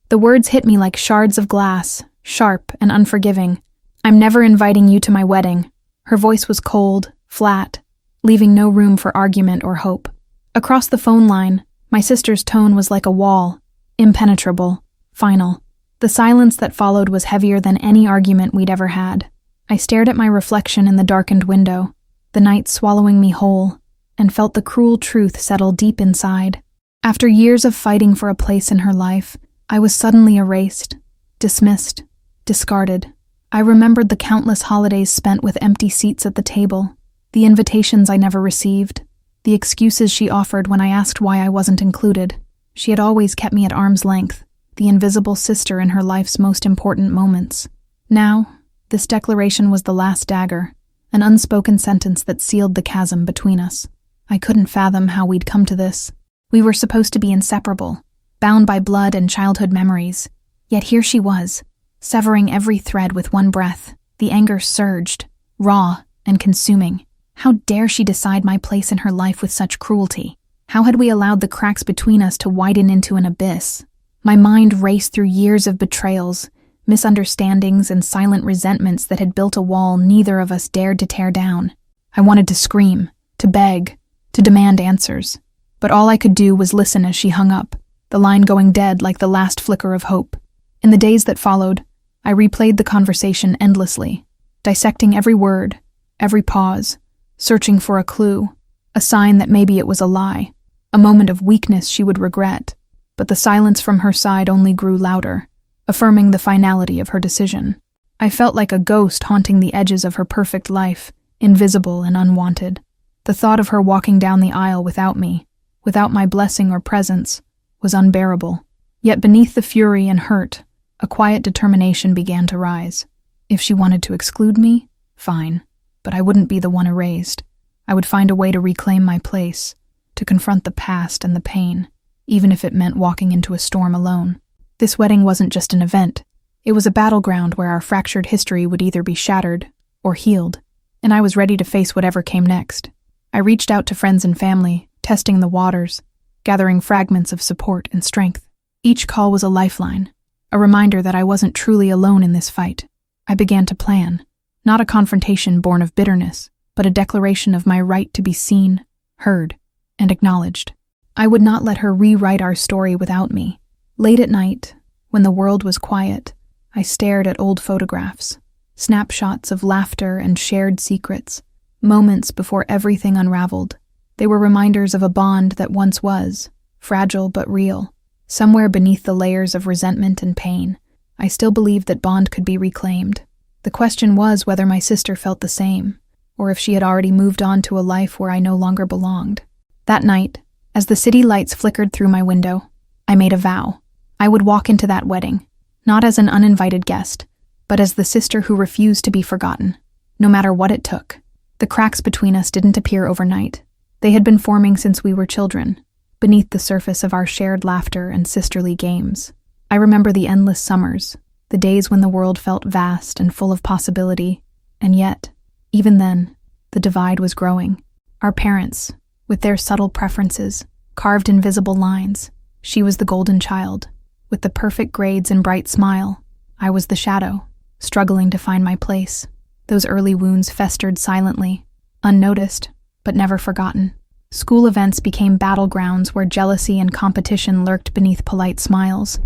The words hit me like shards of glass, sharp and unforgiving. "I'm never inviting you to my wedding." Her voice was cold, flat, leaving no room for argument or hope. Across the phone line, my sister's tone was like a wall, impenetrable, final. The silence that followed was heavier than any argument we'd ever had. I stared at my reflection in the darkened window, the night swallowing me whole, and felt the cruel truth settle deep inside. After years of fighting for a place in her life, I was suddenly erased, dismissed, discarded. I remembered the countless holidays spent with empty seats at the table, the invitations I never received, the excuses she offered when I asked why I wasn't included. She had always kept me at arm's length, the invisible sister in her life's most important moments. Now, this declaration was the last dagger, an unspoken sentence that sealed the chasm between us. I couldn't fathom how we'd come to this. We were supposed to be inseparable, bound by blood and childhood memories. Yet here she was, severing every thread with one breath. The anger surged, raw and consuming. How dare she decide my place in her life with such cruelty? How had we allowed the cracks between us to widen into an abyss? My mind raced through years of betrayals, misunderstandings, and silent resentments that had built a wall neither of us dared to tear down. I wanted to scream, to beg, to demand answers. But all I could do was listen as she hung up, the line going dead like the last flicker of hope. In the days that followed, I replayed the conversation endlessly, dissecting every word, every pause, searching for a clue, a sign that maybe it was a lie, a moment of weakness she would regret. But the silence from her side only grew louder, affirming the finality of her decision. I felt like a ghost haunting the edges of her perfect life, invisible and unwanted. The thought of her walking down the aisle without me, without my blessing or presence, was unbearable. Yet beneath the fury and hurt, a quiet determination began to rise. If she wanted to exclude me, fine, but I wouldn't be the one erased. I would find a way to reclaim my place, to confront the past and the pain, even if it meant walking into a storm alone. This wedding wasn't just an event. It was a battleground where our fractured history would either be shattered or healed, and I was ready to face whatever came next. I reached out to friends and family, testing the waters, gathering fragments of support and strength. Each call was a lifeline, a reminder that I wasn't truly alone in this fight. I began to plan, not a confrontation born of bitterness, but a declaration of my right to be seen, heard, and acknowledged. I would not let her rewrite our story without me. Late at night, when the world was quiet, I stared at old photographs, snapshots of laughter and shared secrets, moments before everything unraveled. They were reminders of a bond that once was, fragile but real. Somewhere beneath the layers of resentment and pain, I still believed that bond could be reclaimed. The question was whether my sister felt the same, or if she had already moved on to a life where I no longer belonged. That night, as the city lights flickered through my window, I made a vow. I would walk into that wedding, not as an uninvited guest, but as the sister who refused to be forgotten, no matter what it took. The cracks between us didn't appear overnight. They had been forming since we were children, beneath the surface of our shared laughter and sisterly games. I remember the endless summers, the days when the world felt vast and full of possibility, and yet, even then, the divide was growing. Our parents, with their subtle preferences, carved in visible lines. She was the golden child, with the perfect grades and bright smile. I was the shadow, struggling to find my place. Those early wounds festered silently, unnoticed, but never forgotten. School events became battlegrounds where jealousy and competition lurked beneath polite smiles.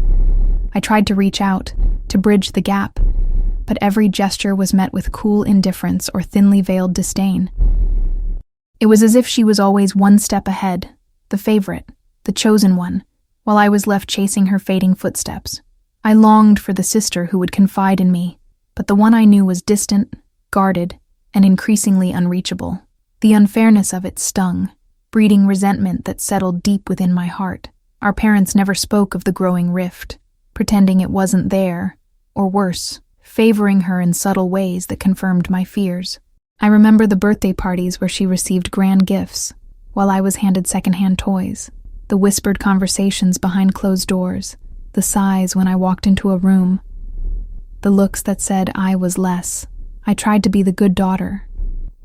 I tried to reach out, to bridge the gap, but every gesture was met with cool indifference or thinly veiled disdain. It was as if she was always one step ahead, the favorite, the chosen one, while I was left chasing her fading footsteps. I longed for the sister who would confide in me, but the one I knew was distant, guarded, and increasingly unreachable. The unfairness of it stung, breeding resentment that settled deep within my heart. Our parents never spoke of the growing rift, pretending it wasn't there, or worse, favoring her in subtle ways that confirmed my fears. I remember the birthday parties where she received grand gifts, while I was handed secondhand toys, the whispered conversations behind closed doors, the sighs when I walked into a room, the looks that said I was less. I tried to be the good daughter,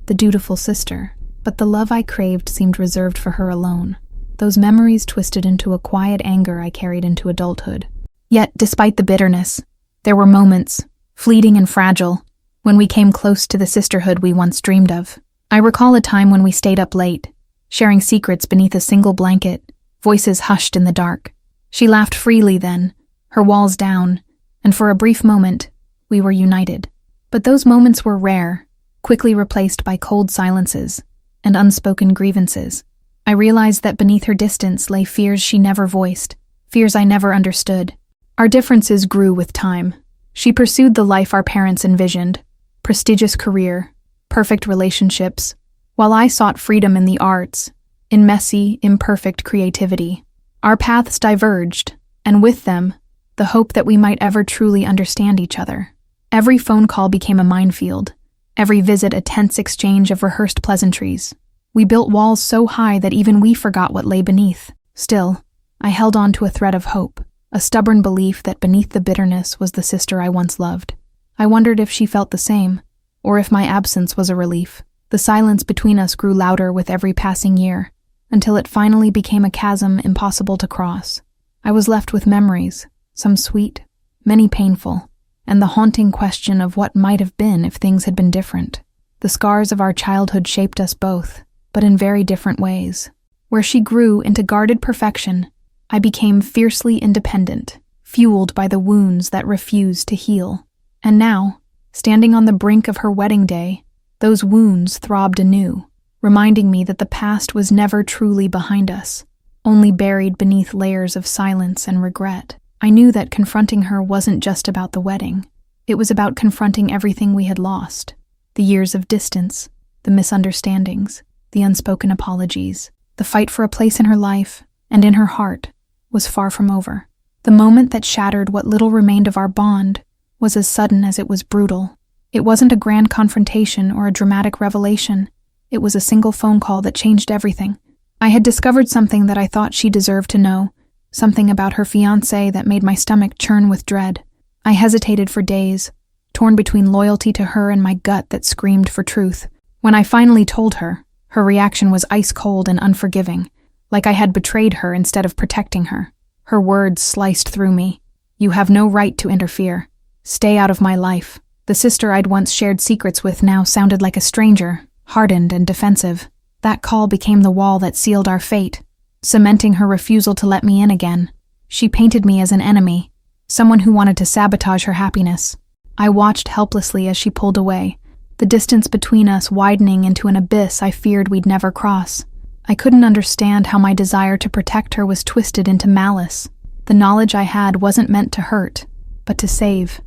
the dutiful sister, but the love I craved seemed reserved for her alone. Those memories twisted into a quiet anger I carried into adulthood. Yet, despite the bitterness, there were moments, fleeting and fragile, when we came close to the sisterhood we once dreamed of. I recall a time when we stayed up late, sharing secrets beneath a single blanket, voices hushed in the dark. She laughed freely then, her walls down, and for a brief moment, we were united. But those moments were rare, quickly replaced by cold silences and unspoken grievances. I realized that beneath her distance lay fears she never voiced, fears I never understood. Our differences grew with time. She pursued the life our parents envisioned, prestigious career, perfect relationships, while I sought freedom in the arts, in messy, imperfect creativity. Our paths diverged, and with them, the hope that we might ever truly understand each other. Every phone call became a minefield, every visit a tense exchange of rehearsed pleasantries. We built walls so high that even we forgot what lay beneath. Still, I held on to a thread of hope, a stubborn belief that beneath the bitterness was the sister I once loved. I wondered if she felt the same, or if my absence was a relief. The silence between us grew louder with every passing year, until it finally became a chasm impossible to cross. I was left with memories, some sweet, many painful, and the haunting question of what might have been if things had been different. The scars of our childhood shaped us both, but in very different ways. Where she grew into guarded perfection, I became fiercely independent, fueled by the wounds that refused to heal. And now, standing on the brink of her wedding day, those wounds throbbed anew, reminding me that the past was never truly behind us, only buried beneath layers of silence and regret. I knew that confronting her wasn't just about the wedding. It was about confronting everything we had lost. The years of distance, the misunderstandings, the unspoken apologies. The fight for a place in her life, and in her heart, was far from over. The moment that shattered what little remained of our bond was as sudden as it was brutal. It wasn't a grand confrontation or a dramatic revelation. It was a single phone call that changed everything. I had discovered something that I thought she deserved to know, something about her fiancé that made my stomach churn with dread. I hesitated for days, torn between loyalty to her and my gut that screamed for truth. When I finally told her, her reaction was ice cold and unforgiving, like I had betrayed her instead of protecting her. Her words sliced through me. "You have no right to interfere. Stay out of my life." The sister I'd once shared secrets with now sounded like a stranger, hardened and defensive. That call became the wall that sealed our fate, cementing her refusal to let me in again. She painted me as an enemy, someone who wanted to sabotage her happiness. I watched helplessly as she pulled away, the distance between us widening into an abyss I feared we'd never cross. I couldn't understand how my desire to protect her was twisted into malice. The knowledge I had wasn't meant to hurt, but to save.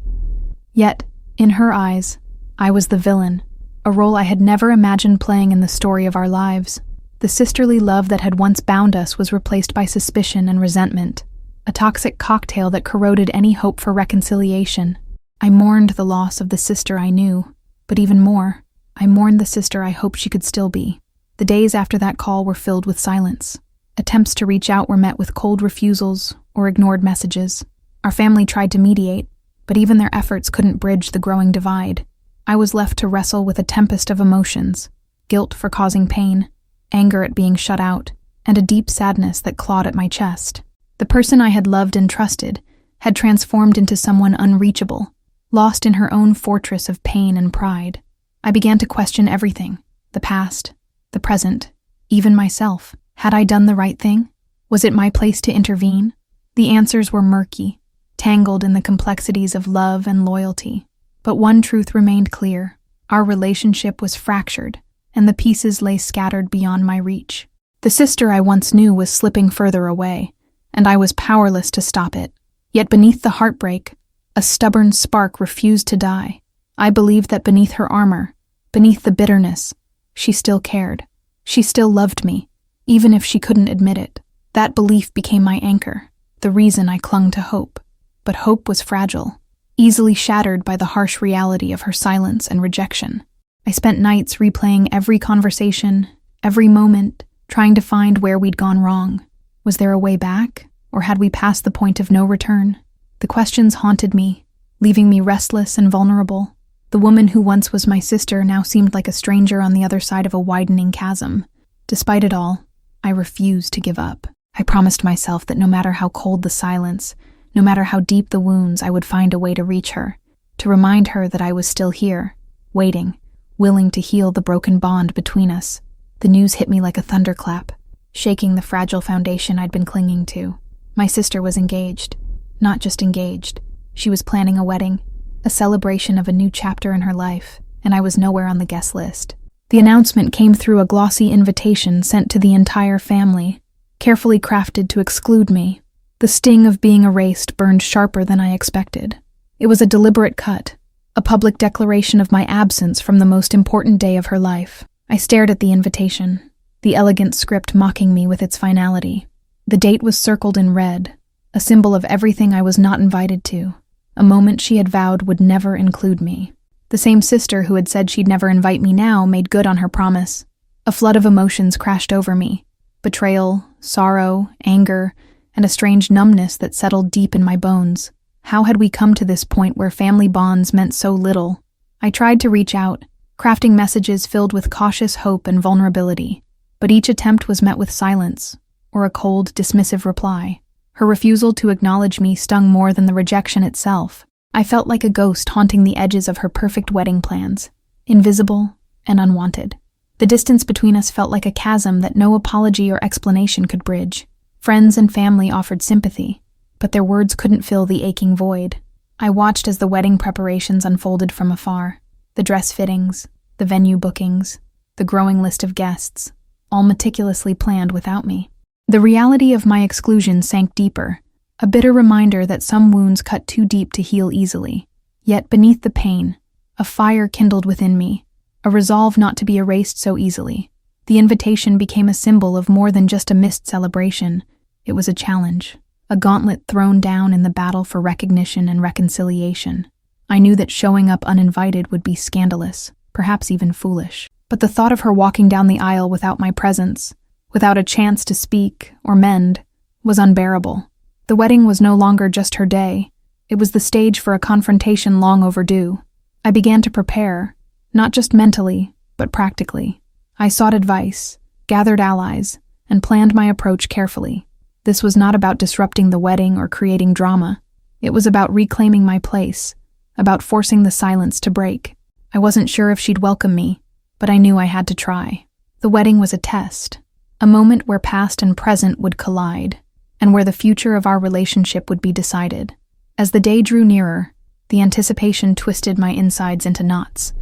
Yet, in her eyes, I was the villain, a role I had never imagined playing in the story of our lives. The sisterly love that had once bound us was replaced by suspicion and resentment, a toxic cocktail that corroded any hope for reconciliation. I mourned the loss of the sister I knew, but even more, I mourned the sister I hoped she could still be. The days after that call were filled with silence. Attempts to reach out were met with cold refusals or ignored messages. Our family tried to mediate, but even their efforts couldn't bridge the growing divide. I was left to wrestle with a tempest of emotions, guilt for causing pain, anger at being shut out, and a deep sadness that clawed at my chest. The person I had loved and trusted had transformed into someone unreachable, lost in her own fortress of pain and pride. I began to question everything, the past, the present, even myself. Had I done the right thing? Was it my place to intervene? The answers were murky, tangled in the complexities of love and loyalty. But one truth remained clear. Our relationship was fractured, and the pieces lay scattered beyond my reach. The sister I once knew was slipping further away, and I was powerless to stop it. Yet beneath the heartbreak, a stubborn spark refused to die. I believed that beneath her armor, beneath the bitterness, she still cared. She still loved me, even if she couldn't admit it. That belief became my anchor, the reason I clung to hope. But hope was fragile, easily shattered by the harsh reality of her silence and rejection. I spent nights replaying every conversation, every moment, trying to find where we'd gone wrong. Was there a way back, or had we passed the point of no return? The questions haunted me, leaving me restless and vulnerable. The woman who once was my sister now seemed like a stranger on the other side of a widening chasm. Despite it all, I refused to give up. I promised myself that no matter how cold the silence, No matter how deep the wounds, I would find a way to reach her, to remind her that I was still here, waiting, willing to heal the broken bond between us. The news hit me like a thunderclap, shaking the fragile foundation I'd been clinging to. My sister was engaged. Not just engaged. She was planning a wedding, a celebration of a new chapter in her life, and I was nowhere on the guest list. The announcement came through a glossy invitation sent to the entire family, carefully crafted to exclude me. The sting of being erased burned sharper than I expected. It was a deliberate cut, a public declaration of my absence from the most important day of her life. I stared at the invitation, the elegant script mocking me with its finality. The date was circled in red, a symbol of everything I was not invited to, a moment she had vowed would never include me. The same sister who had said she'd never invite me now made good on her promise. A flood of emotions crashed over me. Betrayal, sorrow, anger, and a strange numbness that settled deep in my bones. How had we come to this point where family bonds meant so little? I tried to reach out, crafting messages filled with cautious hope and vulnerability, but each attempt was met with silence, or a cold, dismissive reply. Her refusal to acknowledge me stung more than the rejection itself. I felt like a ghost haunting the edges of her perfect wedding plans, invisible and unwanted. The distance between us felt like a chasm that no apology or explanation could bridge. Friends and family offered sympathy, but their words couldn't fill the aching void. I watched as the wedding preparations unfolded from afar. The dress fittings, the venue bookings, the growing list of guests, all meticulously planned without me. The reality of my exclusion sank deeper, a bitter reminder that some wounds cut too deep to heal easily. Yet beneath the pain, a fire kindled within me, a resolve not to be erased so easily. The invitation became a symbol of more than just a missed celebration. It was a challenge, a gauntlet thrown down in the battle for recognition and reconciliation. I knew that showing up uninvited would be scandalous, perhaps even foolish. But the thought of her walking down the aisle without my presence, without a chance to speak or mend, was unbearable. The wedding was no longer just her day. It was the stage for a confrontation long overdue. I began to prepare, not just mentally, but practically. I sought advice, gathered allies, and planned my approach carefully. This was not about disrupting the wedding or creating drama. It was about reclaiming my place, about forcing the silence to break. I wasn't sure if she'd welcome me, but I knew I had to try. The wedding was a test, a moment where past and present would collide, and where the future of our relationship would be decided. As the day drew nearer, the anticipation twisted my insides into knots.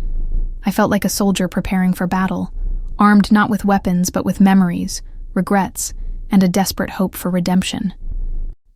I felt like a soldier preparing for battle, armed not with weapons but with memories, regrets, and a desperate hope for redemption.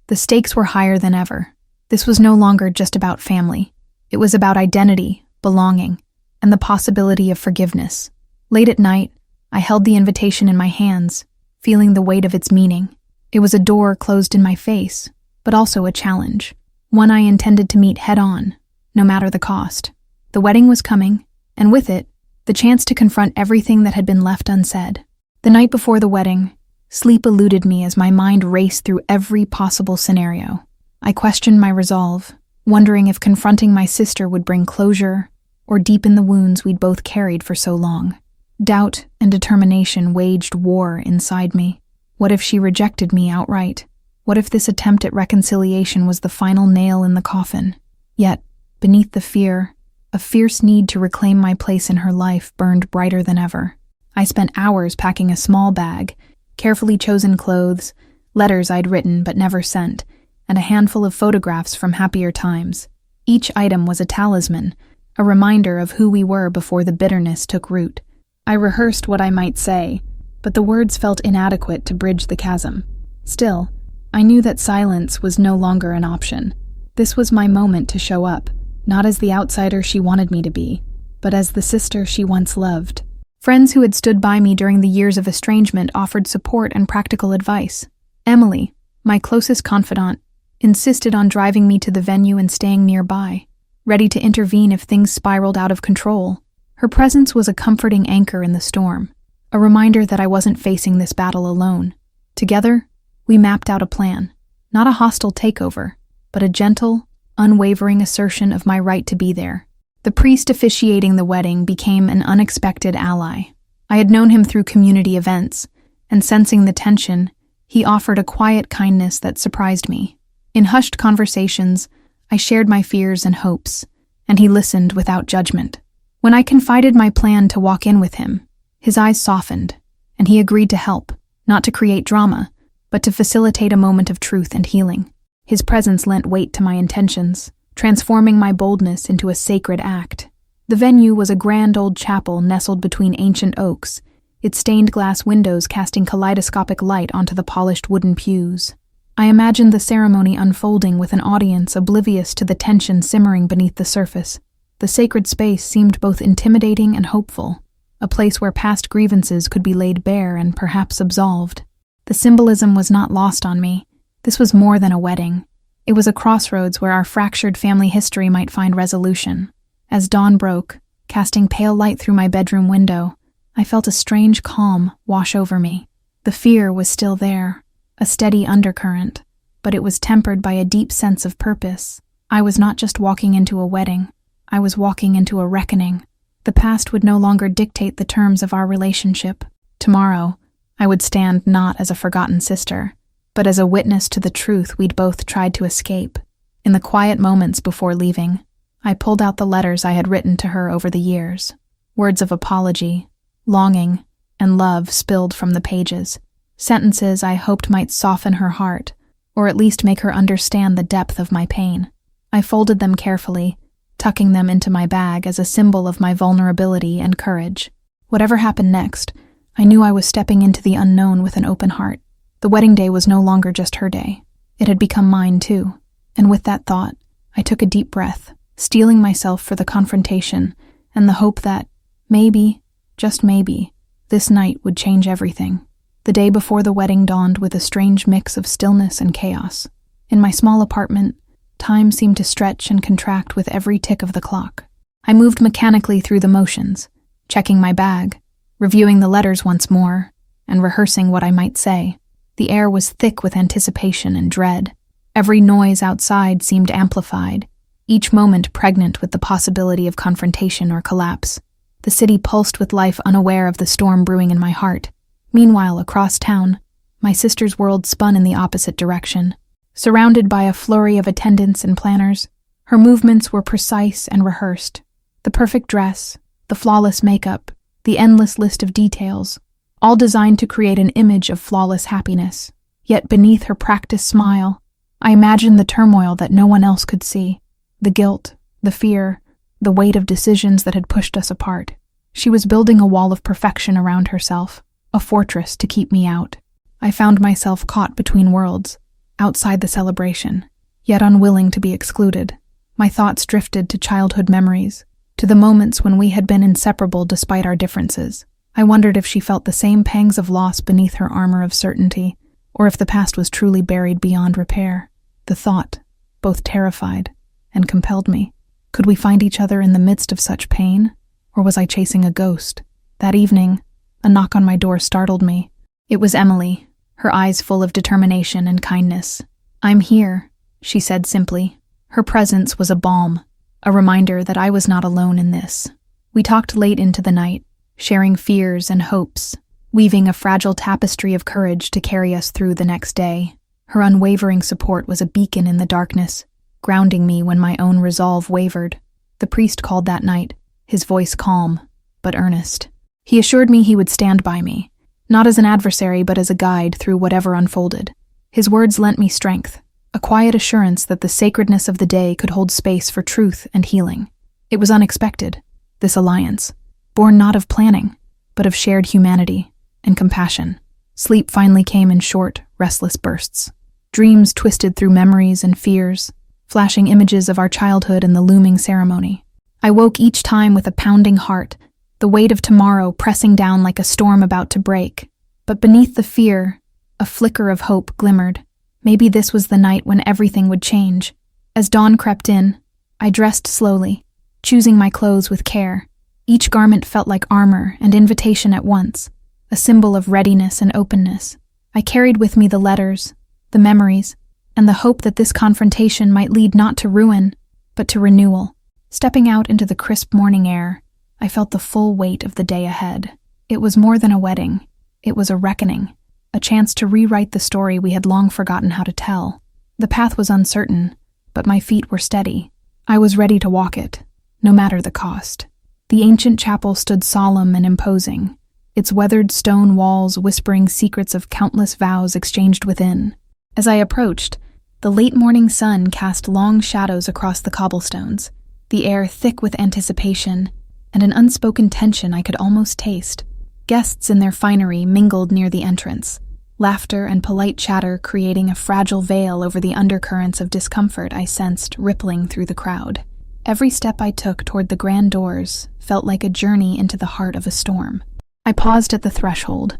The stakes were higher than ever. This was no longer just about family. It was about identity, belonging, and the possibility of forgiveness. Late at night, I held the invitation in my hands, feeling the weight of its meaning. It was a door closed in my face, but also a challenge, one I intended to meet head-on, no matter the cost. The wedding was coming, and with it, the chance to confront everything that had been left unsaid. The night before the wedding, sleep eluded me as my mind raced through every possible scenario. I questioned my resolve, wondering if confronting my sister would bring closure or deepen the wounds we'd both carried for so long. Doubt and determination waged war inside me. What if she rejected me outright? What if this attempt at reconciliation was the final nail in the coffin? Yet, beneath the fear, a fierce need to reclaim my place in her life burned brighter than ever. I spent hours packing a small bag, carefully chosen clothes, letters I'd written but never sent, and a handful of photographs from happier times. Each item was a talisman, a reminder of who we were before the bitterness took root. I rehearsed what I might say, but the words felt inadequate to bridge the chasm. Still, I knew that silence was no longer an option. This was my moment to show up, not as the outsider she wanted me to be, but as the sister she once loved. Friends who had stood by me during the years of estrangement offered support and practical advice. Emily, my closest confidant, insisted on driving me to the venue and staying nearby, ready to intervene if things spiraled out of control. Her presence was a comforting anchor in the storm, a reminder that I wasn't facing this battle alone. Together, we mapped out a plan, not a hostile takeover, but a gentle, unwavering assertion of my right to be there. The priest officiating the wedding became an unexpected ally. I had known him through community events, and sensing the tension, he offered a quiet kindness that surprised me. In hushed conversations, I shared my fears and hopes, and he listened without judgment. When I confided my plan to walk in with him, his eyes softened, and he agreed to help, not to create drama, but to facilitate a moment of truth and healing. His presence lent weight to my intentions, transforming my boldness into a sacred act. The venue was a grand old chapel nestled between ancient oaks, its stained glass windows casting kaleidoscopic light onto the polished wooden pews. I imagined the ceremony unfolding with an audience oblivious to the tension simmering beneath the surface. The sacred space seemed both intimidating and hopeful, a place where past grievances could be laid bare and perhaps absolved. The symbolism was not lost on me. This was more than a wedding. It was a crossroads where our fractured family history might find resolution. As dawn broke, casting pale light through my bedroom window, I felt a strange calm wash over me. The fear was still there, a steady undercurrent, but it was tempered by a deep sense of purpose. I was not just walking into a wedding, I was walking into a reckoning. The past would no longer dictate the terms of our relationship. Tomorrow, I would stand not as a forgotten sister, but as a witness to the truth we'd both tried to escape. In the quiet moments before leaving, I pulled out the letters I had written to her over the years. Words of apology, longing, and love spilled from the pages. Sentences I hoped might soften her heart, or at least make her understand the depth of my pain. I folded them carefully, tucking them into my bag as a symbol of my vulnerability and courage. Whatever happened next, I knew I was stepping into the unknown with an open heart. The wedding day was no longer just her day. It had become mine too, and with that thought, I took a deep breath, steeling myself for the confrontation and the hope that, maybe, just maybe, this night would change everything. The day before the wedding dawned with a strange mix of stillness and chaos. In my small apartment, time seemed to stretch and contract with every tick of the clock. I moved mechanically through the motions, checking my bag, reviewing the letters once more, and rehearsing what I might say. The air was thick with anticipation and dread. Every noise outside seemed amplified, each moment pregnant with the possibility of confrontation or collapse. The city pulsed with life, unaware of the storm brewing in my heart. Meanwhile, across town, my sister's world spun in the opposite direction. Surrounded by a flurry of attendants and planners, her movements were precise and rehearsed. The perfect dress, the flawless makeup, the endless list of details, all designed to create an image of flawless happiness. Yet beneath her practiced smile, I imagined the turmoil that no one else could see. The guilt, the fear, the weight of decisions that had pushed us apart. She was building a wall of perfection around herself, a fortress to keep me out. I found myself caught between worlds, outside the celebration, yet unwilling to be excluded. My thoughts drifted to childhood memories, to the moments when we had been inseparable despite our differences. I wondered if she felt the same pangs of loss beneath her armor of certainty, or if the past was truly buried beyond repair. The thought both terrified and compelled me. Could we find each other in the midst of such pain, or was I chasing a ghost? That evening, a knock on my door startled me. It was Emily, her eyes full of determination and kindness. "I'm here," she said simply. Her presence was a balm, a reminder that I was not alone in this. We talked late into the night, sharing fears and hopes, weaving a fragile tapestry of courage to carry us through the next day. Her unwavering support was a beacon in the darkness, grounding me when my own resolve wavered. The priest called that night, his voice calm, but earnest. He assured me he would stand by me, not as an adversary but as a guide through whatever unfolded. His words lent me strength, a quiet assurance that the sacredness of the day could hold space for truth and healing. It was unexpected, this alliance, born not of planning, but of shared humanity and compassion. Sleep finally came in short, restless bursts. Dreams twisted through memories and fears, flashing images of our childhood and the looming ceremony. I woke each time with a pounding heart, the weight of tomorrow pressing down like a storm about to break. But beneath the fear, a flicker of hope glimmered. Maybe this was the night when everything would change. As dawn crept in, I dressed slowly, choosing my clothes with care. Each garment felt like armor and invitation at once, a symbol of readiness and openness. I carried with me the letters, the memories, and the hope that this confrontation might lead not to ruin, but to renewal. Stepping out into the crisp morning air, I felt the full weight of the day ahead. It was more than a wedding. It was a reckoning, a chance to rewrite the story we had long forgotten how to tell. The path was uncertain, but my feet were steady. I was ready to walk it, no matter the cost. The ancient chapel stood solemn and imposing, its weathered stone walls whispering secrets of countless vows exchanged within. As I approached, the late morning sun cast long shadows across the cobblestones, the air thick with anticipation, and an unspoken tension I could almost taste. Guests in their finery mingled near the entrance, laughter and polite chatter creating a fragile veil over the undercurrents of discomfort I sensed rippling through the crowd. Every step I took toward the grand doors felt like a journey into the heart of a storm. I paused at the threshold,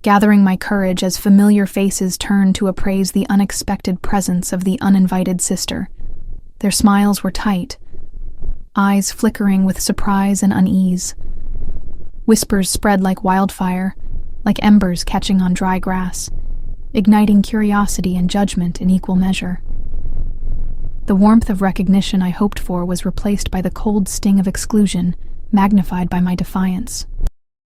gathering my courage as familiar faces turned to appraise the unexpected presence of the uninvited sister. Their smiles were tight, eyes flickering with surprise and unease. Whispers spread like wildfire, like embers catching on dry grass, igniting curiosity and judgment in equal measure. The warmth of recognition I hoped for was replaced by the cold sting of exclusion, magnified by my defiance.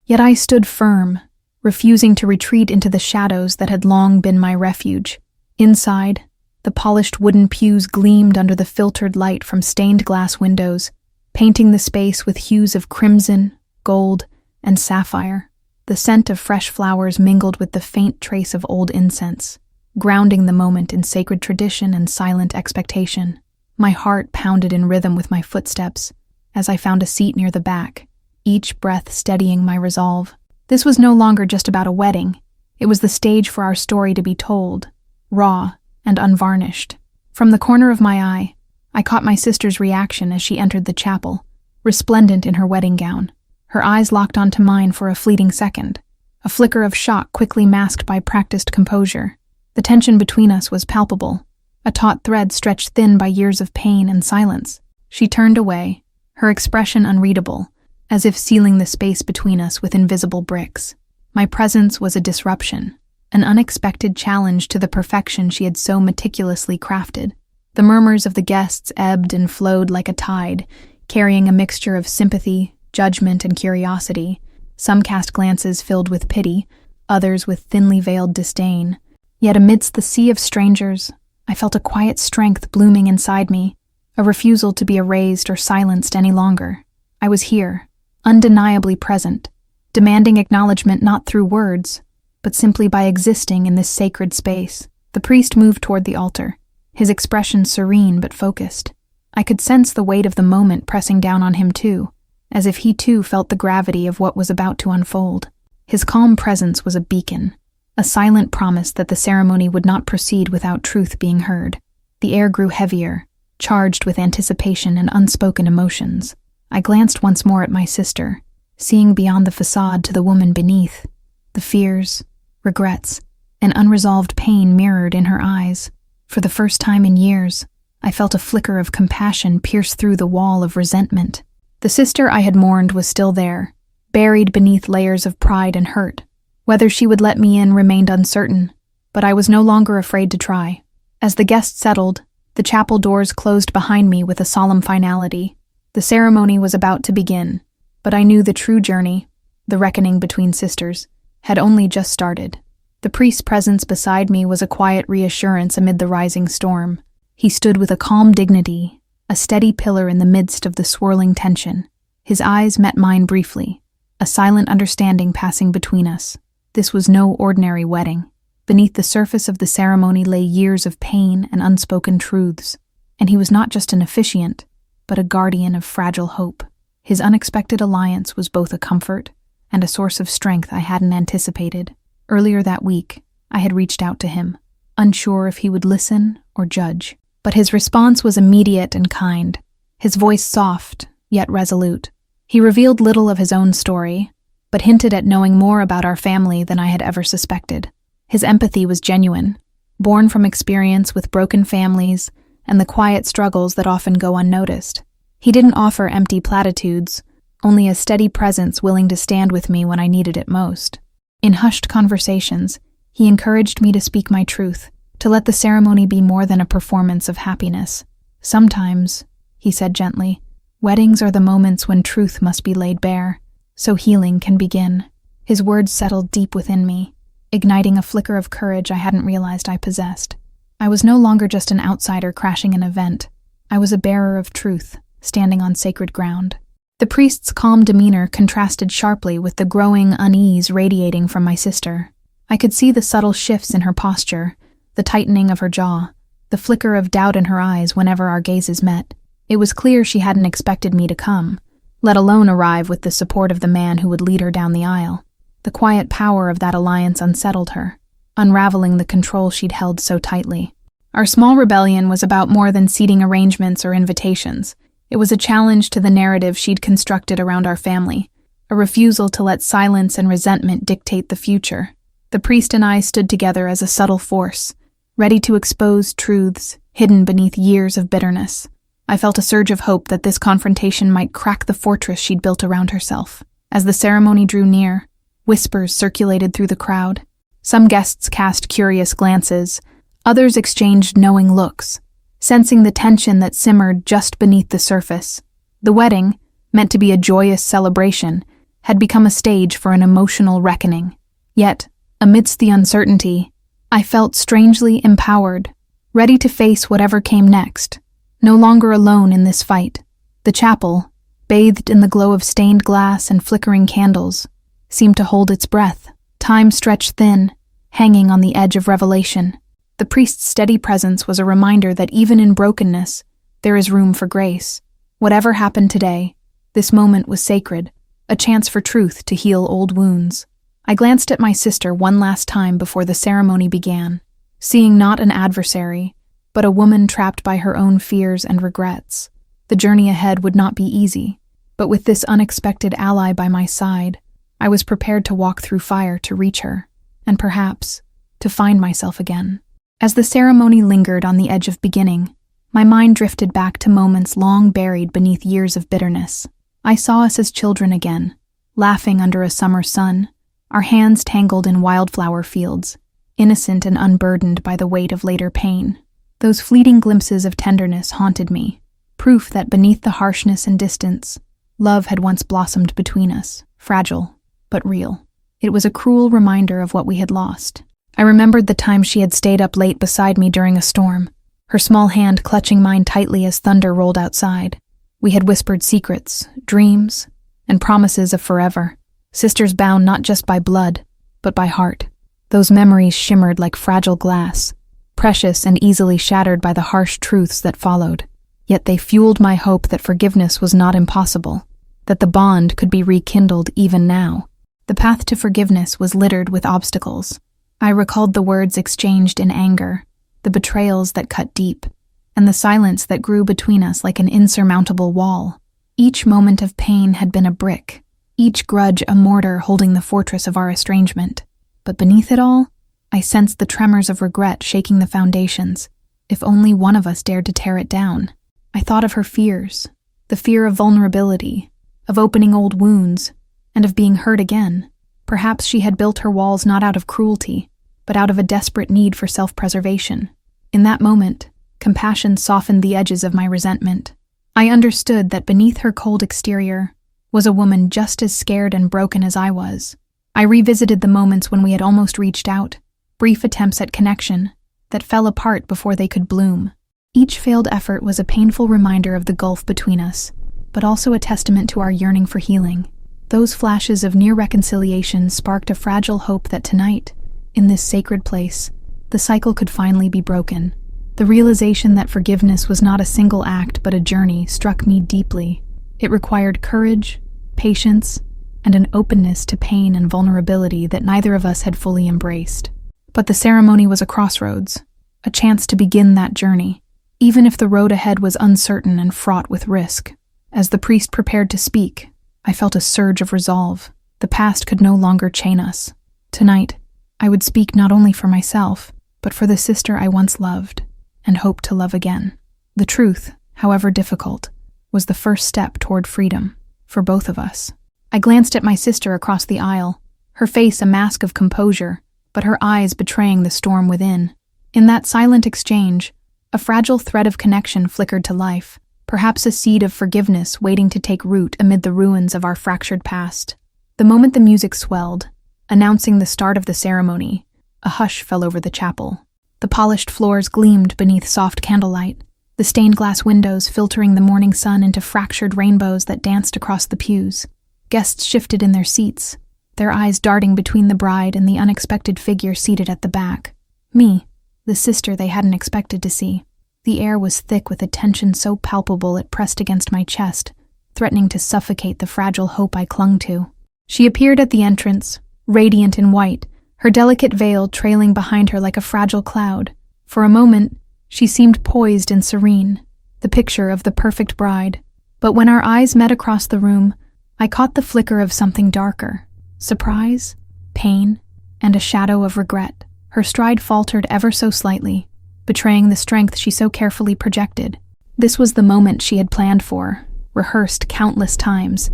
Yet I stood firm, refusing to retreat into the shadows that had long been my refuge. Inside, the polished wooden pews gleamed under the filtered light from stained glass windows, painting the space with hues of crimson, gold, and sapphire. The scent of fresh flowers mingled with the faint trace of old incense, grounding the moment in sacred tradition and silent expectation. My heart pounded in rhythm with my footsteps as I found a seat near the back, each breath steadying my resolve. This was no longer just about a wedding. It was the stage for our story to be told, raw and unvarnished. From the corner of my eye, I caught my sister's reaction as she entered the chapel, resplendent in her wedding gown. Her eyes locked onto mine for a fleeting second, a flicker of shock quickly masked by practiced composure. The tension between us was palpable, a taut thread stretched thin by years of pain and silence. She turned away, her expression unreadable, as if sealing the space between us with invisible bricks. My presence was a disruption, an unexpected challenge to the perfection she had so meticulously crafted. The murmurs of the guests ebbed and flowed like a tide, carrying a mixture of sympathy, judgment, and curiosity. Some cast glances filled with pity, others with thinly veiled disdain. Yet amidst the sea of strangers, I felt a quiet strength blooming inside me, a refusal to be erased or silenced any longer. I was here, undeniably present, demanding acknowledgement not through words, but simply by existing in this sacred space. The priest moved toward the altar, his expression serene but focused. I could sense the weight of the moment pressing down on him too, as if he too felt the gravity of what was about to unfold. His calm presence was a beacon, a silent promise that the ceremony would not proceed without truth being heard. The air grew heavier, charged with anticipation and unspoken emotions. I glanced once more at my sister, seeing beyond the facade to the woman beneath, the fears, regrets, and unresolved pain mirrored in her eyes. For the first time in years, I felt a flicker of compassion pierce through the wall of resentment. The sister I had mourned was still there, buried beneath layers of pride and hurt. Whether she would let me in remained uncertain, but I was no longer afraid to try. As the guests settled, the chapel doors closed behind me with a solemn finality. The ceremony was about to begin, but I knew the true journey, the reckoning between sisters, had only just started. The priest's presence beside me was a quiet reassurance amid the rising storm. He stood with a calm dignity, a steady pillar in the midst of the swirling tension. His eyes met mine briefly, a silent understanding passing between us. This was no ordinary wedding. Beneath the surface of the ceremony lay years of pain and unspoken truths, and he was not just an officiant, but a guardian of fragile hope. His unexpected alliance was both a comfort and a source of strength I hadn't anticipated. Earlier that week, I had reached out to him, unsure if he would listen or judge. But his response was immediate and kind, his voice soft, yet resolute. He revealed little of his own story, but hinted at knowing more about our family than I had ever suspected. His empathy was genuine, born from experience with broken families and the quiet struggles that often go unnoticed. He didn't offer empty platitudes, only a steady presence willing to stand with me when I needed it most. In hushed conversations, he encouraged me to speak my truth, to let the ceremony be more than a performance of happiness. Sometimes, he said gently, weddings are the moments when truth must be laid bare, so healing can begin. His words settled deep within me, igniting a flicker of courage I hadn't realized I possessed. I was no longer just an outsider crashing an event. I was a bearer of truth, standing on sacred ground. The priest's calm demeanor contrasted sharply with the growing unease radiating from my sister. I could see the subtle shifts in her posture, the tightening of her jaw, the flicker of doubt in her eyes whenever our gazes met. It was clear she hadn't expected me to come, let alone arrive with the support of the man who would lead her down the aisle. The quiet power of that alliance unsettled her, unraveling the control she'd held so tightly. Our small rebellion was about more than seating arrangements or invitations. It was a challenge to the narrative she'd constructed around our family, a refusal to let silence and resentment dictate the future. The priest and I stood together as a subtle force, ready to expose truths hidden beneath years of bitterness. I felt a surge of hope that this confrontation might crack the fortress she'd built around herself. As the ceremony drew near, whispers circulated through the crowd. Some guests cast curious glances, others exchanged knowing looks, sensing the tension that simmered just beneath the surface. The wedding, meant to be a joyous celebration, had become a stage for an emotional reckoning. Yet, amidst the uncertainty, I felt strangely empowered, ready to face whatever came next, no longer alone in this fight. The chapel, bathed in the glow of stained glass and flickering candles, seemed to hold its breath, time stretched thin, hanging on the edge of revelation. The priest's steady presence was a reminder that even in brokenness, there is room for grace. Whatever happened today, this moment was sacred, a chance for truth to heal old wounds. I glanced at my sister one last time before the ceremony began, seeing not an adversary, but a woman trapped by her own fears and regrets. The journey ahead would not be easy, but with this unexpected ally by my side, I was prepared to walk through fire to reach her, and perhaps, to find myself again. As the ceremony lingered on the edge of beginning, my mind drifted back to moments long buried beneath years of bitterness. I saw us as children again, laughing under a summer sun, our hands tangled in wildflower fields, innocent and unburdened by the weight of later pain. Those fleeting glimpses of tenderness haunted me, proof that beneath the harshness and distance, love had once blossomed between us, fragile, but real. It was a cruel reminder of what we had lost. I remembered the time she had stayed up late beside me during a storm, her small hand clutching mine tightly as thunder rolled outside. We had whispered secrets, dreams, and promises of forever, sisters bound not just by blood, but by heart. Those memories shimmered like fragile glass, precious and easily shattered by the harsh truths that followed. Yet they fueled my hope that forgiveness was not impossible, that the bond could be rekindled even now. The path to forgiveness was littered with obstacles. I recalled the words exchanged in anger, the betrayals that cut deep, and the silence that grew between us like an insurmountable wall. Each moment of pain had been a brick, each grudge a mortar holding the fortress of our estrangement. But beneath it all, I sensed the tremors of regret shaking the foundations. If only one of us dared to tear it down. I thought of her fears, the fear of vulnerability, of opening old wounds, and of being hurt again. Perhaps she had built her walls not out of cruelty, but out of a desperate need for self-preservation. In that moment, compassion softened the edges of my resentment. I understood that beneath her cold exterior was a woman just as scared and broken as I was. I revisited the moments when we had almost reached out, brief attempts at connection that fell apart before they could bloom. Each failed effort was a painful reminder of the gulf between us, but also a testament to our yearning for healing. Those flashes of near reconciliation sparked a fragile hope that tonight, in this sacred place, the cycle could finally be broken. The realization that forgiveness was not a single act but a journey struck me deeply. It required courage, patience, and an openness to pain and vulnerability that neither of us had fully embraced. But the ceremony was a crossroads, a chance to begin that journey, even if the road ahead was uncertain and fraught with risk. As the priest prepared to speak, I felt a surge of resolve. The past could no longer chain us. Tonight, I would speak not only for myself, but for the sister I once loved and hoped to love again. The truth, however difficult, was the first step toward freedom for both of us. I glanced at my sister across the aisle, her face a mask of composure, but her eyes betraying the storm within. In that silent exchange, a fragile thread of connection flickered to life, perhaps a seed of forgiveness waiting to take root amid the ruins of our fractured past. The moment the music swelled, announcing the start of the ceremony, a hush fell over the chapel. The polished floors gleamed beneath soft candlelight, the stained glass windows filtering the morning sun into fractured rainbows that danced across the pews. Guests shifted in their seats, their eyes darting between the bride and the unexpected figure seated at the back. Me, the sister they hadn't expected to see. The air was thick with a tension so palpable it pressed against my chest, threatening to suffocate the fragile hope I clung to. She appeared at the entrance, radiant in white, her delicate veil trailing behind her like a fragile cloud. For a moment, she seemed poised and serene, the picture of the perfect bride. But when our eyes met across the room, I caught the flicker of something darker. Surprise, pain, and a shadow of regret. Her stride faltered ever so slightly, betraying the strength she so carefully projected. This was the moment she had planned for, rehearsed countless times.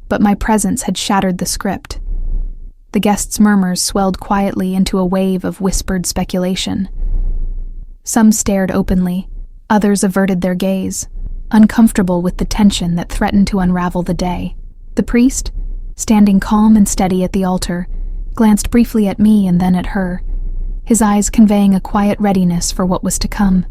But my presence had shattered the script. The guests' murmurs swelled quietly into a wave of whispered speculation. Some stared openly, others averted their gaze, uncomfortable with the tension that threatened to unravel the day. The priest, standing calm and steady at the altar, glanced briefly at me and then at her, his eyes conveying a quiet readiness for what was to come.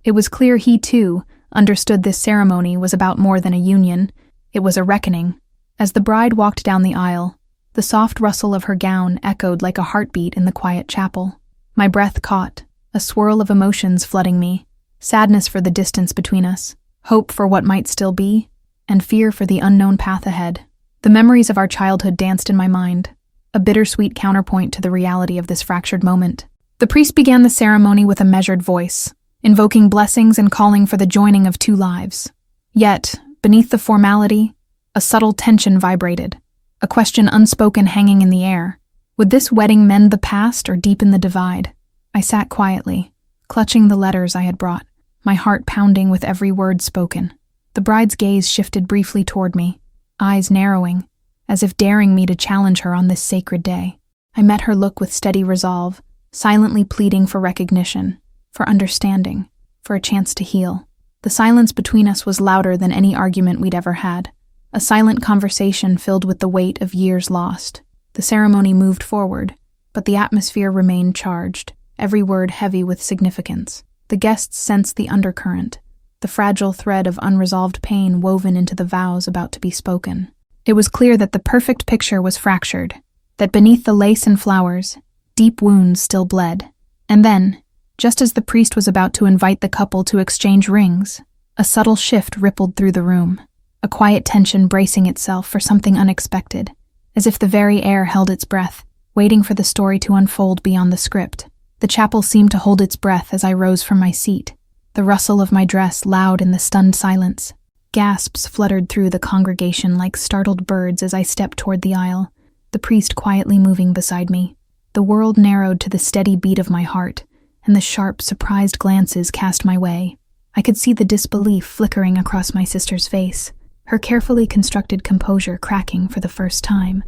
It was clear he, too, understood this ceremony was about more than a union. It was a reckoning. As the bride walked down the aisle, the soft rustle of her gown echoed like a heartbeat in the quiet chapel. My breath caught, a swirl of emotions flooding me, sadness for the distance between us, hope for what might still be, and fear for the unknown path ahead. The memories of our childhood danced in my mind, a bittersweet counterpoint to the reality of this fractured moment. The priest began the ceremony with a measured voice, invoking blessings and calling for the joining of two lives. Yet, beneath the formality, a subtle tension vibrated, a question unspoken hanging in the air. Would this wedding mend the past or deepen the divide? I sat quietly, clutching the letters I had brought, my heart pounding with every word spoken. The bride's gaze shifted briefly toward me, eyes narrowing, as if daring me to challenge her on this sacred day. I met her look with steady resolve, silently pleading for recognition, for understanding, for a chance to heal. The silence between us was louder than any argument we'd ever had, a silent conversation filled with the weight of years lost. The ceremony moved forward, but the atmosphere remained charged, every word heavy with significance. The guests sensed the undercurrent, the fragile thread of unresolved pain woven into the vows about to be spoken. It was clear that the perfect picture was fractured, that beneath the lace and flowers, deep wounds still bled. And then, just as the priest was about to invite the couple to exchange rings, a subtle shift rippled through the room, a quiet tension bracing itself for something unexpected, as if the very air held its breath, waiting for the story to unfold beyond the script. The chapel seemed to hold its breath as I rose from my seat, the rustle of my dress loud in the stunned silence. Gasps fluttered through the congregation like startled birds as I stepped toward the aisle, the priest quietly moving beside me. The world narrowed to the steady beat of my heart, and the sharp, surprised glances cast my way. I could see the disbelief flickering across my sister's face, her carefully constructed composure cracking for the first time.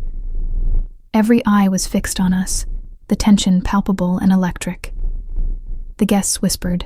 Every eye was fixed on us, the tension palpable and electric. The guests whispered,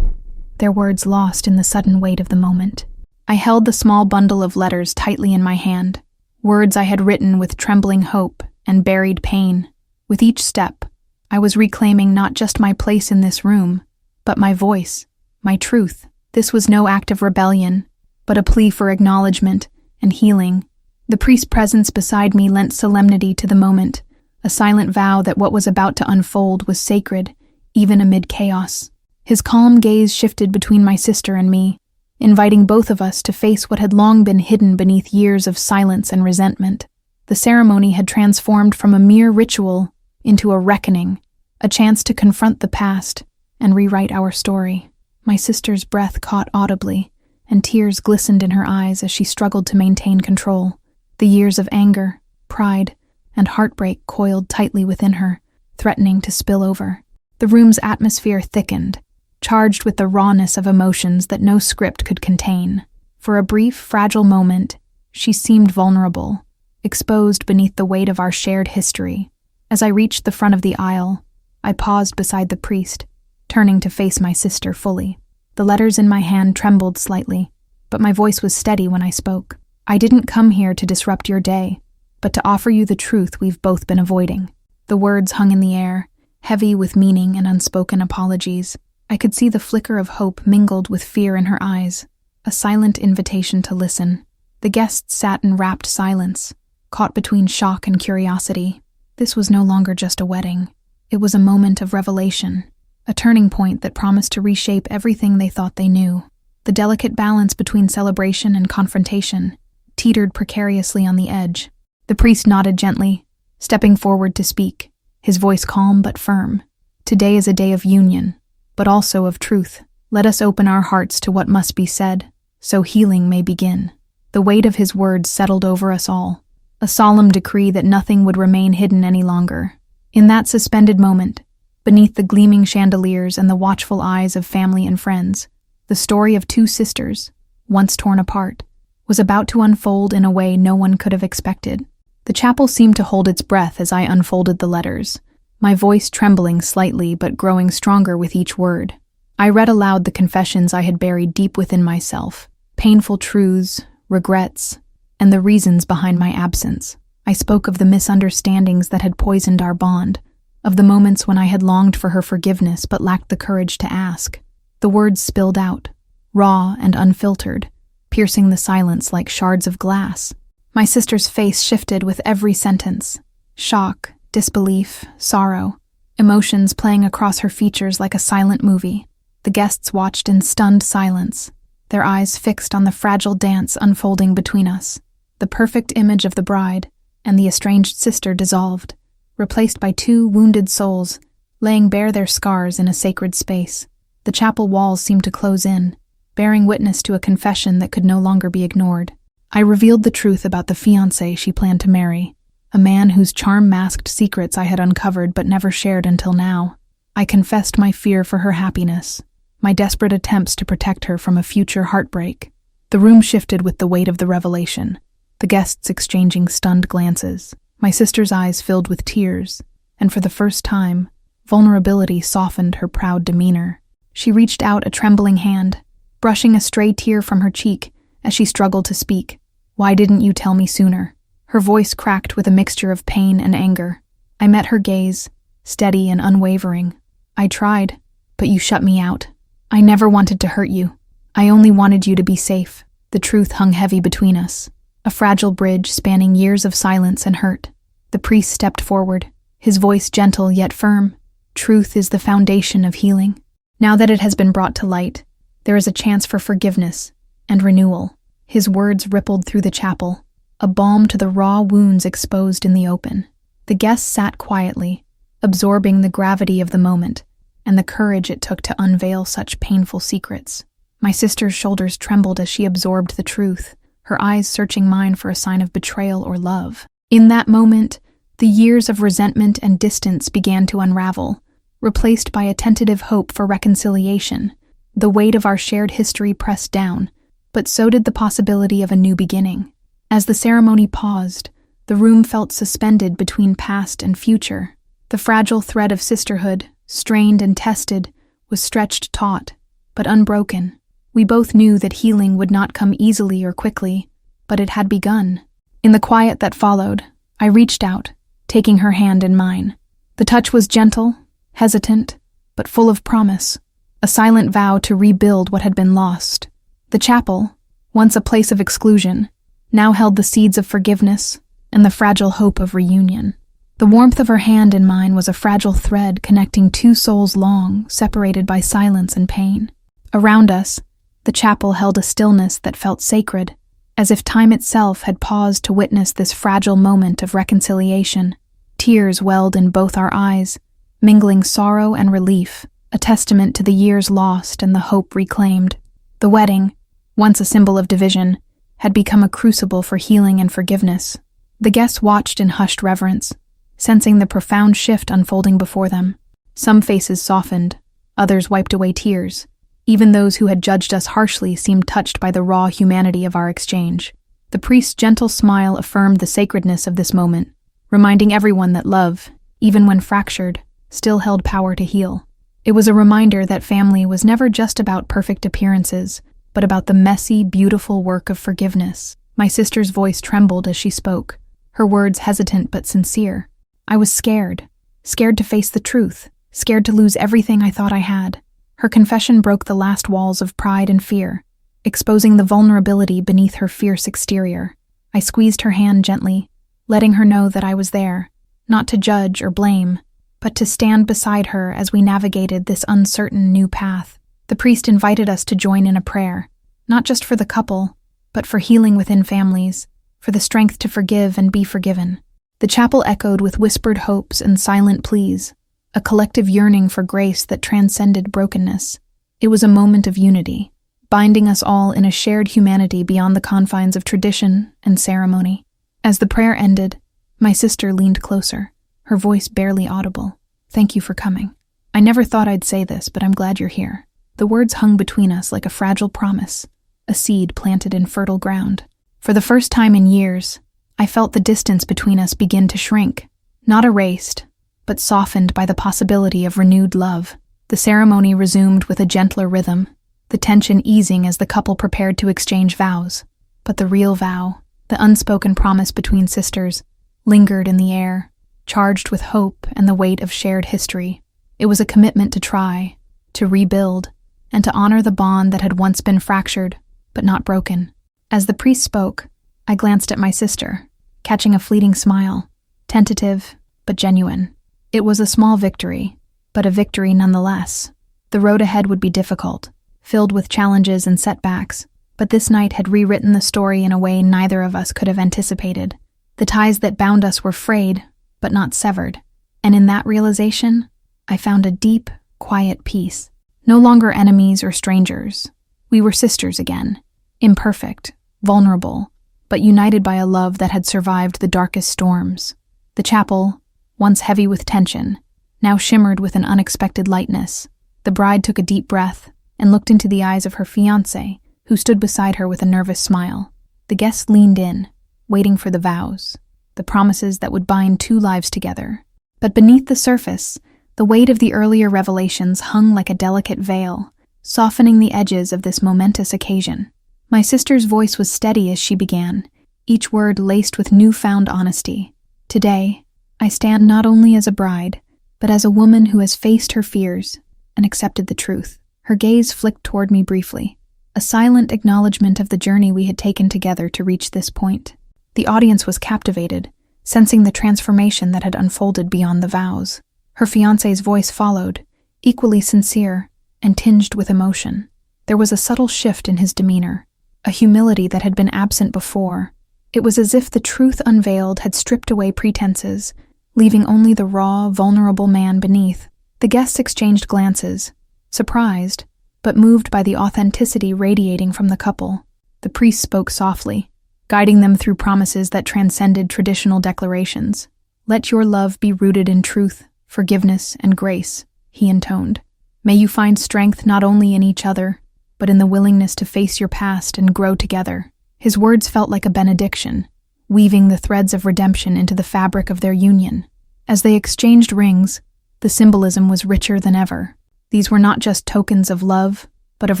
their words lost in the sudden weight of the moment. I held the small bundle of letters tightly in my hand, words I had written with trembling hope and buried pain. With each step, I was reclaiming not just my place in this room, but my voice, my truth. This was no act of rebellion, but a plea for acknowledgement and healing. The priest's presence beside me lent solemnity to the moment, a silent vow that what was about to unfold was sacred, even amid chaos. His calm gaze shifted between my sister and me, inviting both of us to face what had long been hidden beneath years of silence and resentment. The ceremony had transformed from a mere ritual into a reckoning, a chance to confront the past and rewrite our story. My sister's breath caught audibly, and tears glistened in her eyes as she struggled to maintain control. The years of anger, pride, and heartbreak coiled tightly within her, threatening to spill over. The room's atmosphere thickened, charged with the rawness of emotions that no script could contain. For a brief, fragile moment, she seemed vulnerable, exposed beneath the weight of our shared history. As I reached the front of the aisle, I paused beside the priest, turning to face my sister fully. The letters in my hand trembled slightly, but my voice was steady when I spoke. I didn't come here to disrupt your day, but to offer you the truth we've both been avoiding. The words hung in the air, heavy with meaning and unspoken apologies. I could see the flicker of hope mingled with fear in her eyes, a silent invitation to listen. The guests sat in rapt silence, caught between shock and curiosity. This was no longer just a wedding. It was a moment of revelation, a turning point that promised to reshape everything they thought they knew. The delicate balance between celebration and confrontation teetered precariously on the edge. The priest nodded gently, stepping forward to speak, his voice calm but firm. Today is a day of union, but also of truth. Let us open our hearts to what must be said, so healing may begin. The weight of his words settled over us all, a solemn decree that nothing would remain hidden any longer. In that suspended moment, beneath the gleaming chandeliers and the watchful eyes of family and friends, the story of two sisters, once torn apart, was about to unfold in a way no one could have expected. The chapel seemed to hold its breath as I unfolded the letters, my voice trembling slightly but growing stronger with each word. I read aloud the confessions I had buried deep within myself, painful truths, regrets, and the reasons behind my absence. I spoke of the misunderstandings that had poisoned our bond, of the moments when I had longed for her forgiveness but lacked the courage to ask. The words spilled out, raw and unfiltered, piercing the silence like shards of glass. My sister's face shifted with every sentence. Shock, disbelief, sorrow, emotions playing across her features like a silent movie. The guests watched in stunned silence, their eyes fixed on the fragile dance unfolding between us. The perfect image of the bride and the estranged sister dissolved, replaced by two wounded souls, laying bare their scars in a sacred space. The chapel walls seemed to close in, bearing witness to a confession that could no longer be ignored. I revealed the truth about the fiancé she planned to marry, a man whose charm masked secrets I had uncovered but never shared until now. I confessed my fear for her happiness, my desperate attempts to protect her from a future heartbreak. The room shifted with the weight of the revelation, the guests exchanging stunned glances. My sister's eyes filled with tears, and for the first time, vulnerability softened her proud demeanor. She reached out a trembling hand, brushing a stray tear from her cheek as she struggled to speak. "Why didn't you tell me sooner?" Her voice cracked with a mixture of pain and anger. I met her gaze, steady and unwavering. "I tried, but you shut me out. I never wanted to hurt you. I only wanted you to be safe." The truth hung heavy between us, a fragile bridge spanning years of silence and hurt. The priest stepped forward, his voice gentle yet firm. "Truth is the foundation of healing. Now that it has been brought to light, there is a chance for forgiveness and renewal." His words rippled through the chapel, a balm to the raw wounds exposed in the open. The guests sat quietly, absorbing the gravity of the moment and the courage it took to unveil such painful secrets. My sister's shoulders trembled as she absorbed the truth, her eyes searching mine for a sign of betrayal or love. In that moment, the years of resentment and distance began to unravel, replaced by a tentative hope for reconciliation. The weight of our shared history pressed down, but so did the possibility of a new beginning. As the ceremony paused, the room felt suspended between past and future. The fragile thread of sisterhood, strained and tested, was stretched taut, but unbroken. We both knew that healing would not come easily or quickly, but it had begun. In the quiet that followed, I reached out, taking her hand in mine. The touch was gentle, hesitant, but full of promise, a silent vow to rebuild what had been lost. The chapel, once a place of exclusion, now held the seeds of forgiveness and the fragile hope of reunion. The warmth of her hand in mine was a fragile thread connecting two souls long, separated by silence and pain. Around us, the chapel held a stillness that felt sacred, as if time itself had paused to witness this fragile moment of reconciliation. Tears welled in both our eyes, mingling sorrow and relief, a testament to the years lost and the hope reclaimed. The wedding, once a symbol of division, had become a crucible for healing and forgiveness. The guests watched in hushed reverence, sensing the profound shift unfolding before them. Some faces softened, others wiped away tears. Even those who had judged us harshly seemed touched by the raw humanity of our exchange. The priest's gentle smile affirmed the sacredness of this moment, reminding everyone that love, even when fractured, still held power to heal. It was a reminder that family was never just about perfect appearances, but about the messy, beautiful work of forgiveness. My sister's voice trembled as she spoke, her words hesitant but sincere. I was scared, scared to face the truth, scared to lose everything I thought I had. Her confession broke the last walls of pride and fear, exposing the vulnerability beneath her fierce exterior. I squeezed her hand gently, letting her know that I was there, not to judge or blame, but to stand beside her as we navigated this uncertain new path. The priest invited us to join in a prayer, not just for the couple, but for healing within families, for the strength to forgive and be forgiven. The chapel echoed with whispered hopes and silent pleas, a collective yearning for grace that transcended brokenness. It was a moment of unity, binding us all in a shared humanity beyond the confines of tradition and ceremony. As the prayer ended, my sister leaned closer, her voice barely audible. "Thank you for coming. I never thought I'd say this, but I'm glad you're here." The words hung between us like a fragile promise, a seed planted in fertile ground. For the first time in years, I felt the distance between us begin to shrink, not erased, but softened by the possibility of renewed love. The ceremony resumed with a gentler rhythm, the tension easing as the couple prepared to exchange vows. But the real vow, the unspoken promise between sisters, lingered in the air, charged with hope and the weight of shared history. It was a commitment to try, to rebuild, and to honor the bond that had once been fractured, but not broken. As the priest spoke, I glanced at my sister, catching a fleeting smile, tentative but genuine. It was a small victory, but a victory nonetheless. The road ahead would be difficult, filled with challenges and setbacks, but this night had rewritten the story in a way neither of us could have anticipated. The ties that bound us were frayed, but not severed, and in that realization, I found a deep, quiet peace. No longer enemies or strangers. We were sisters again, imperfect, vulnerable, but united by a love that had survived the darkest storms. The chapel, once heavy with tension, now shimmered with an unexpected lightness. The bride took a deep breath and looked into the eyes of her fiancé, who stood beside her with a nervous smile. The guests leaned in, waiting for the vows, the promises that would bind two lives together. But beneath the surface, the weight of the earlier revelations hung like a delicate veil, softening the edges of this momentous occasion. My sister's voice was steady as she began, each word laced with newfound honesty. "Today, I stand not only as a bride, but as a woman who has faced her fears and accepted the truth." Her gaze flicked toward me briefly, a silent acknowledgement of the journey we had taken together to reach this point. The audience was captivated, sensing the transformation that had unfolded beyond the vows. Her fiancé's voice followed, equally sincere and tinged with emotion. There was a subtle shift in his demeanor, a humility that had been absent before. It was as if the truth unveiled had stripped away pretenses, leaving only the raw, vulnerable man beneath. The guests exchanged glances, surprised, but moved by the authenticity radiating from the couple. The priest spoke softly, guiding them through promises that transcended traditional declarations. "Let your love be rooted in truth, forgiveness, and grace," he intoned. "May you find strength not only in each other, but in the willingness to face your past and grow together." His words felt like a benediction, weaving the threads of redemption into the fabric of their union. As they exchanged rings, the symbolism was richer than ever. These were not just tokens of love, but of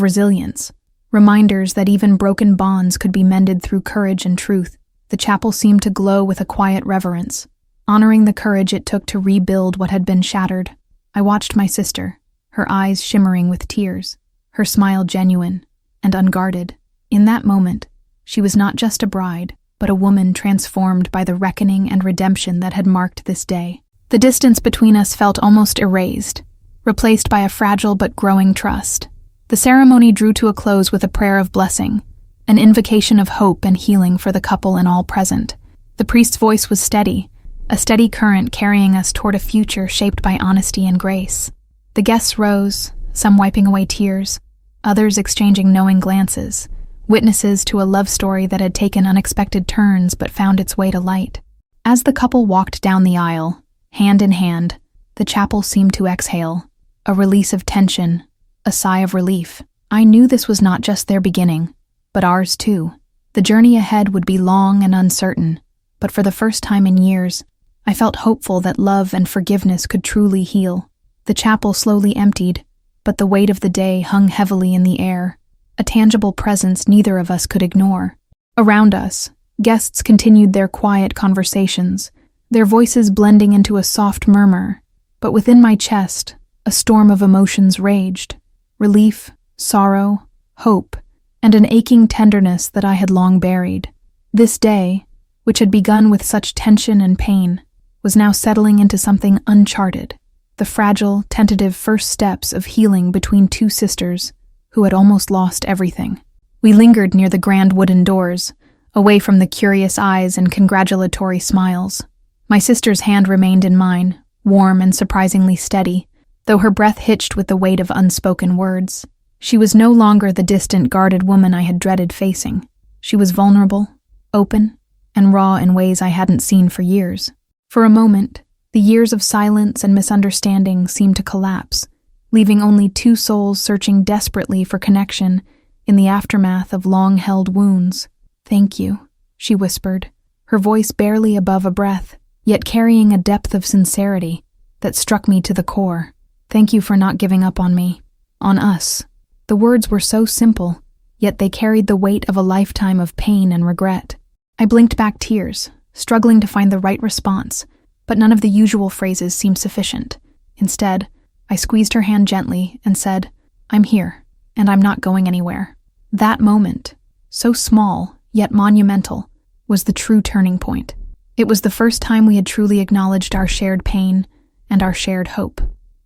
resilience, reminders that even broken bonds could be mended through courage and truth. The chapel seemed to glow with a quiet reverence, honoring the courage it took to rebuild what had been shattered. I watched my sister, her eyes shimmering with tears, her smile genuine and unguarded. In that moment, she was not just a bride, but a woman transformed by the reckoning and redemption that had marked this day. The distance between us felt almost erased, replaced by a fragile but growing trust. The ceremony drew to a close with a prayer of blessing, an invocation of hope and healing for the couple and all present. The priest's voice was steady, a steady current carrying us toward a future shaped by honesty and grace. The guests rose, some wiping away tears, others exchanging knowing glances, witnesses to a love story that had taken unexpected turns but found its way to light. As the couple walked down the aisle, hand in hand, the chapel seemed to exhale, a release of tension, a sigh of relief. I knew this was not just their beginning, but ours too. The journey ahead would be long and uncertain, but for the first time in years, I felt hopeful that love and forgiveness could truly heal. The chapel slowly emptied, but the weight of the day hung heavily in the air, a tangible presence neither of us could ignore. Around us, guests continued their quiet conversations, their voices blending into a soft murmur But within my chest, a storm of emotions raged: relief, sorrow, hope, and an aching tenderness that I had long buried. This day, which had begun with such tension and pain, was now settling into something uncharted, the fragile, tentative first steps of healing between two sisters who had almost lost everything. We lingered near the grand wooden doors, away from the curious eyes and congratulatory smiles. My sister's hand remained in mine, warm and surprisingly steady, though her breath hitched with the weight of unspoken words. She was no longer the distant, guarded woman I had dreaded facing. She was vulnerable, open, and raw in ways I hadn't seen for years. For a moment, the years of silence and misunderstanding seemed to collapse, leaving only two souls searching desperately for connection in the aftermath of long-held wounds. "Thank you," she whispered, her voice barely above a breath, yet carrying a depth of sincerity that struck me to the core. "Thank you for not giving up on me, on us." The words were so simple, yet they carried the weight of a lifetime of pain and regret. I blinked back tears, struggling to find the right response, but none of the usual phrases seemed sufficient. Instead, I squeezed her hand gently and said, "I'm here, and I'm not going anywhere." That moment, so small yet monumental, was the true turning point. It was the first time we had truly acknowledged our shared pain and our shared hope.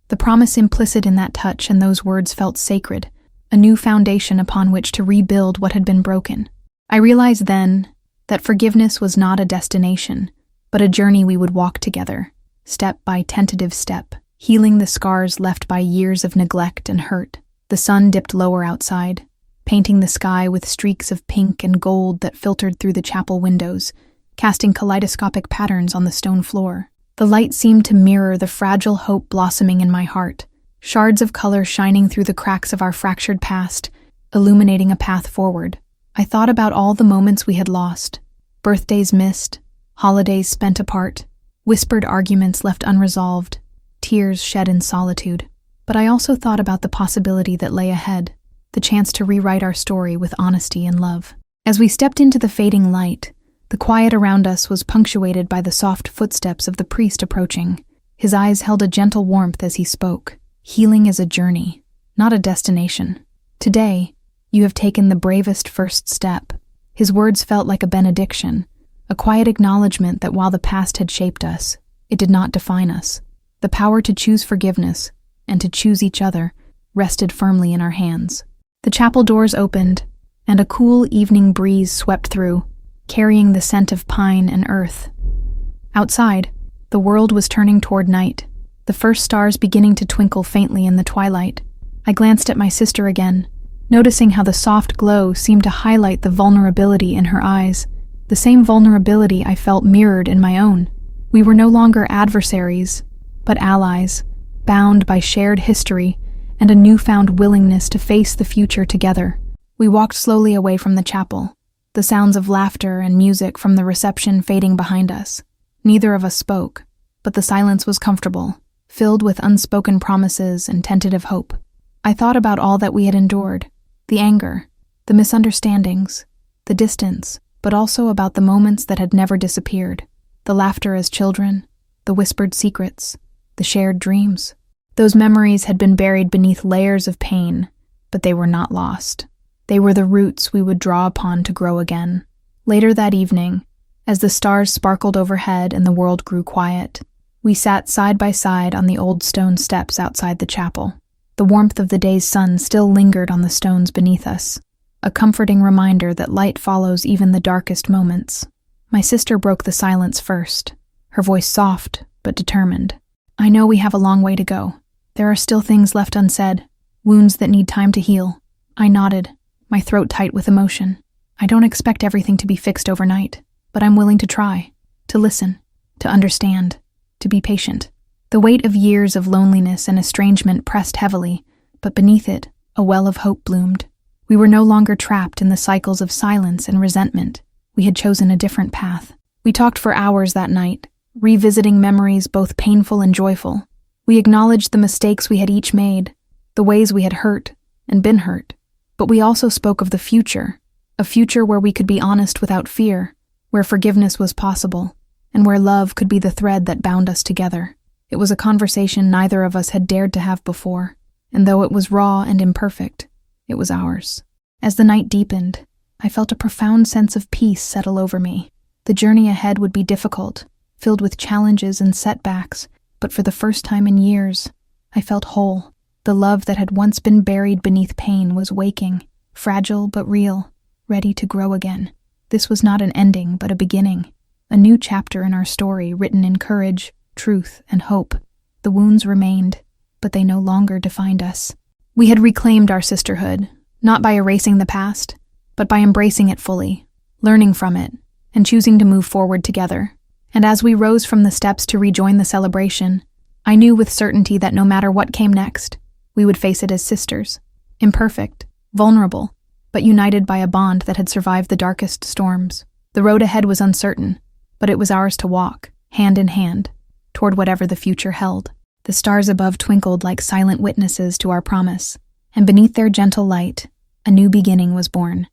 The promise implicit in that touch and those words felt sacred, a new foundation upon which to rebuild what had been broken. I realized then that forgiveness was not a destination, but a journey we would walk together, step by tentative step, healing the scars left by years of neglect and hurt. The sun dipped lower outside, painting the sky with streaks of pink and gold that filtered through the chapel windows, casting kaleidoscopic patterns on the stone floor. The light seemed to mirror the fragile hope blossoming in my heart, shards of color shining through the cracks of our fractured past, illuminating a path forward. I thought about all the moments we had lost: birthdays missed, holidays spent apart, whispered arguments left unresolved, tears shed in solitude. But I also thought about the possibility that lay ahead, the chance to rewrite our story with honesty and love. As we stepped into the fading light, the quiet around us was punctuated by the soft footsteps of the priest approaching. His eyes held a gentle warmth as he spoke. "Healing is a journey, not a destination. Today, you have taken the bravest first step." His words felt like a benediction, a quiet acknowledgement that while the past had shaped us, it did not define us. The power to choose forgiveness and to choose each other rested firmly in our hands. The chapel doors opened, and a cool evening breeze swept through, carrying the scent of pine and earth. Outside, the world was turning toward night, the first stars beginning to twinkle faintly in the twilight. I glanced at my sister again, noticing how the soft glow seemed to highlight the vulnerability in her eyes, the same vulnerability I felt mirrored in my own. We were no longer adversaries, but allies, bound by shared history and a newfound willingness to face the future together. We walked slowly away from the chapel, the sounds of laughter and music from the reception fading behind us. Neither of us spoke, but the silence was comfortable, filled with unspoken promises and tentative hope. I thought about all that we had endured, the anger, the misunderstandings, the distance, but also about the moments that had never disappeared, the laughter as children, the whispered secrets, the shared dreams. Those memories had been buried beneath layers of pain, but they were not lost. They were the roots we would draw upon to grow again. Later that evening, as the stars sparkled overhead and the world grew quiet, we sat side by side on the old stone steps outside the chapel. The warmth of the day's sun still lingered on the stones beneath us, a comforting reminder that light follows even the darkest moments. My sister broke the silence first, her voice soft but determined. "I know we have a long way to go. There are still things left unsaid, wounds that need time to heal." I nodded, my throat tight with emotion. "I don't expect everything to be fixed overnight, but I'm willing to try, to listen, to understand, to be patient." The weight of years of loneliness and estrangement pressed heavily, but beneath it, a well of hope bloomed. We were no longer trapped in the cycles of silence and resentment. We had chosen a different path. We talked for hours that night, revisiting memories both painful and joyful. We acknowledged the mistakes we had each made, the ways we had hurt and been hurt. But we also spoke of the future, a future where we could be honest without fear, where forgiveness was possible, and where love could be the thread that bound us together. It was a conversation neither of us had dared to have before, and though it was raw and imperfect, it was ours. As the night deepened, I felt a profound sense of peace settle over me. The journey ahead would be difficult, filled with challenges and setbacks, but for the first time in years, I felt whole. The love that had once been buried beneath pain was waking, fragile but real, ready to grow again. This was not an ending, but a beginning, a new chapter in our story written in courage, truth, and hope. The wounds remained, but they no longer defined us. We had reclaimed our sisterhood, not by erasing the past, but by embracing it fully, learning from it, and choosing to move forward together. And as we rose from the steps to rejoin the celebration, I knew with certainty that no matter what came next, we would face it as sisters, imperfect, vulnerable, but united by a bond that had survived the darkest storms. The road ahead was uncertain, but it was ours to walk, hand in hand, toward whatever the future held. The stars above twinkled like silent witnesses to our promise, and beneath their gentle light, a new beginning was born.